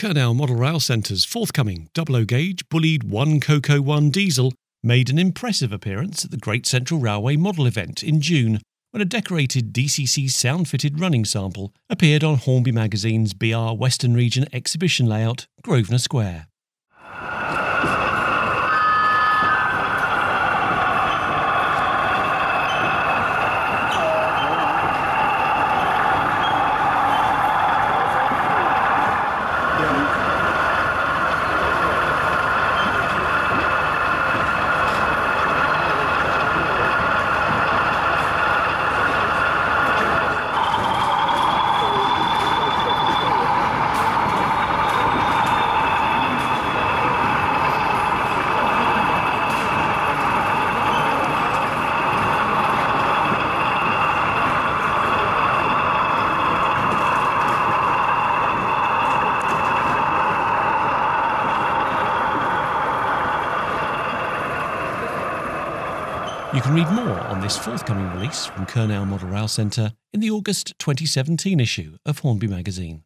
Kernow Model Rail Centre's forthcoming 00 gauge Bulleid 1 Coco 1 diesel made an impressive appearance at the Great Central Railway model event in June, when a decorated DCC sound-fitted running sample appeared on Hornby magazine's BR Western Region exhibition layout, Grosvenor Square. You can read more on this forthcoming release from Kernow Model Rail Centre in the August 2017 issue of Hornby magazine.